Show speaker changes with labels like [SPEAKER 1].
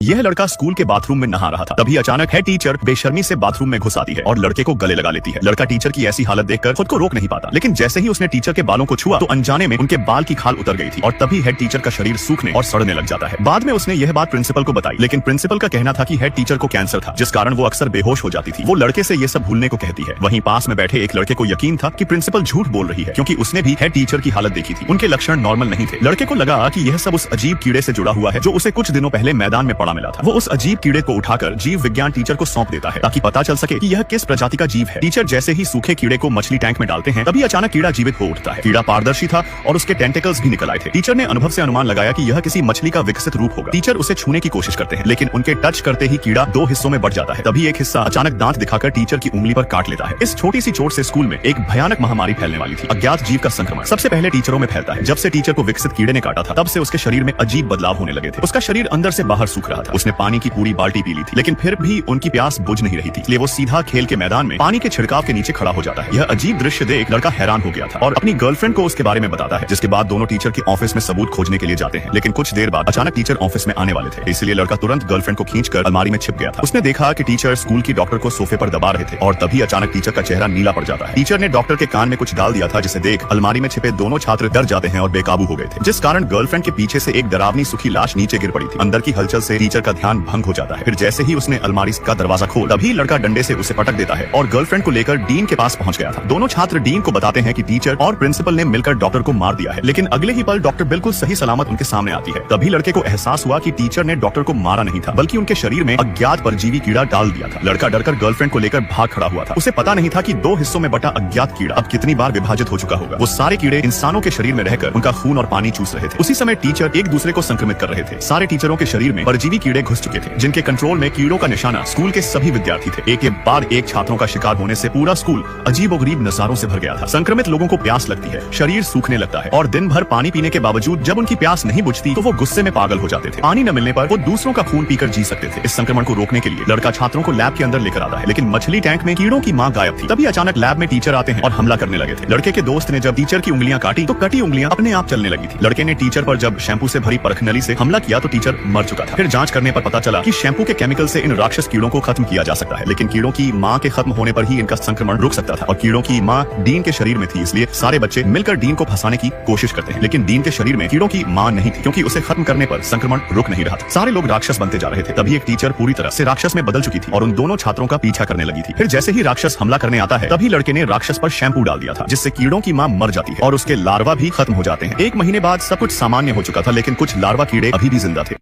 [SPEAKER 1] यह लड़का स्कूल के बाथरूम में नहा रहा था। तभी अचानक हेड टीचर बेशर्मी से बाथरूम में घुस आती है और लड़के को गले लगा लेती है। लड़का टीचर की ऐसी हालत देखकर खुद को रोक नहीं पाता, लेकिन जैसे ही उसने टीचर के बालों को छुआ तो अनजाने में उनके बाल की खाल उतर गई थी और तभी हेड टीचर का शरीर सूखने और सड़ने लग जाता है। बाद में उसने यह बात प्रिंसिपल को बताई, लेकिन प्रिंसिपल का कहना था कि हेड टीचर को कैंसर था, जिस कारण वो अक्सर बेहोश हो जाती थी। वो लड़के से ये सब भूलने को कहती है। वहीं पास में बैठे एक लड़के को यकीन था कि प्रिंसिपल झूठ बोल रही है, क्योंकि उसने भी हेड टीचर की हालत देखी थी। उनके लक्षण नॉर्मल नहीं थे। लड़के को लगा कि यह सब उस अजीब कीड़े से जुड़ा हुआ है जो उसे कुछ दिनों पहले मैदान में पड़ा मिला था। वो उस अजीब कीड़े को उठाकर जीव विज्ञान टीचर को सौंप देता है ताकि पता चल सके कि यह किस प्रजाति का जीव है। टीचर जैसे ही सूखे कीड़े को मछली टैंक में डालते हैं, तभी अचानक कीड़ा जीवित हो उठता है। कीड़ा पारदर्शी था और उसके टेंटिकल्स भी निकल आए थे। टीचर ने अनुभव से अनुमान लगाया कि यह किसी मछली का विकसित रूप होगा। टीचर उसे छूने की कोशिश करते हैं, लेकिन उनके टच करते ही कीड़ा दो हिस्सों में बढ़ जाता है। तभी एक हिस्सा अचानक दांत दिखाकर टीचर की उंगली पर काट लेता है। इस छोटी सी चोट से स्कूल में एक भयानक महामारी फैलने वाली थी। अज्ञात जीव का संक्रमण सबसे पहले टीचरों में फैलता है। जब से टीचर को विकसित कीड़े ने काटा था, तब से उसके शरीर में अजीब बदलाव होने लगे थे। उसका शरीर अंदर से बाहर सूख रहा था। उसने पानी की पूरी बाल्टी पी ली थी, लेकिन फिर भी उनकी प्यास बुझ नहीं रही थी। इसलिए वो सीधा खेल के मैदान में पानी के छिड़काव के नीचे खड़ा हो जाता है। यह अजीब दृश्य देख लड़का हैरान हो गया था और अपनी गर्लफ्रेंड को उसके बारे में बताता है, जिसके बाद दोनों टीचर के ऑफिस में सबूत खोजने के लिए जाते हैं। लेकिन कुछ देर बाद अचानक टीचर ऑफिस में आने वाले थे, इसलिए लड़का तुरंत गर्लफ्रेंड को खींचकर अलमारी में छिप गया था। उसने देखा कि टीचर स्कूल की डॉक्टर को सोफे पर दबा रहे थे और तभी अचानक टीचर का चेहरा नीला पड़ जाता है। टीचर ने डॉक्टर के कान में कुछ डाल दिया था, जिसे देख अलमारी में छिपे दोनों छात्र डर जाते हैं और बेकाबू हो गए थे, जिस कारण गर्लफ्रेंड के पीछे से एक डरावनी सूखी लाश नीचे गिर पड़ी थी। अंदर की हलचल से टीचर का ध्यान भंग हो जाता है। फिर जैसे ही उसने अलमारी का दरवाजा खोला, तभी लड़का डंडे से उसे पटक देता है और गर्लफ्रेंड को लेकर डीन के पास पहुंच गया था। दोनों छात्र डीन को बताते हैं कि टीचर और प्रिंसिपल ने मिलकर डॉक्टर को मार दिया है, लेकिन अगले ही पल डॉक्टर बिल्कुल सही सलामत उनके सामने आती है। तभी लड़के को एहसास हुआ कि टीचर ने डॉक्टर को मारा नहीं था, बल्कि उनके शरीर में अज्ञात परजीवी कीड़ा डाल दिया था। लड़का डरकर गर्लफ्रेंड को लेकर भाग खड़ा हुआ था। उसे पता नहीं था कि दो हिस्सों में बटा अज्ञात कीड़ा अब कितनी बार विभाजित हो चुका होगा। वो सारे कीड़े इंसानों के शरीर में रहकर उनका खून और पानी चूस रहे थे। उसी समय टीचर एक दूसरे को संक्रमित कर रहे थे। सारे टीचरों के शरीर में परजीवी कीड़े घुस चुके थे, जिनके कंट्रोल में कीड़ों का निशाना स्कूल के सभी विद्यार्थी थे। एक के बाद एक छात्रों का शिकार होने से पूरा स्कूल अजीबोगरीब नजारों से भर गया था। संक्रमित लोगों को प्यास लगती है, शरीर सूखने लगता है और दिन भर पानी पीने के बावजूद जब उनकी प्यास नहीं बुझती तो वो गुस्से में पागल हो जाते थे। पानी न मिलने पर वो दूसरों का खून पीकर जी सकते थे। इस संक्रमण को रोकने के लिए लड़का छात्रों को लैब के अंदर लेकर आता है, लेकिन मछली टैंक में कीड़ों की मां गायब थी। तभी अचानक लैब में टीचर आते हैं और हमला करने लगे थे। लड़के के दोस्त ने जब टीचर की उंगलियां काटी तो कटी उंगलियां अपने आप चलने लगी थी। लड़के ने टीचर पर जब शैम्पू से भरी परखनली से हमला किया तो टीचर मर चुका था। फिर जांच करने पर पता चला कि शैम्पू के केमिकल से इन राक्षस कीड़ों को खत्म किया जा सकता है, लेकिन कीड़ों की मां के खत्म होने पर ही इनका संक्रमण रुक सकता था। और कीड़ों की मां डीन के शरीर में थी, इसलिए सारे बच्चे मिलकर डीन को फंसाने की कोशिश करते हैं, लेकिन डीन के शरीर में कीड़ों की मां नहीं थी, क्योंकि उसे खत्म करने पर संक्रमण रुक नहीं रहा था। सारे लोग राक्षस बनते जा रहे थे। तभी एक टीचर पूरी तरह से राक्षस में बदल चुकी थी और उन दोनों छात्रों का पीछा करने लगी थी। फिर जैसे ही राक्षस हमला करने आता है, तभी लड़के ने राक्षस पर शैम्पू डाल दिया था, जिससे कीड़ों की मां मर जाती है और उसके लार्वा भी खत्म हो जाते हैं। 1 महीने बाद सब कुछ सामान्य हो चुका था, लेकिन कुछ लार्वा कीड़े अभी भी जिंदा थे।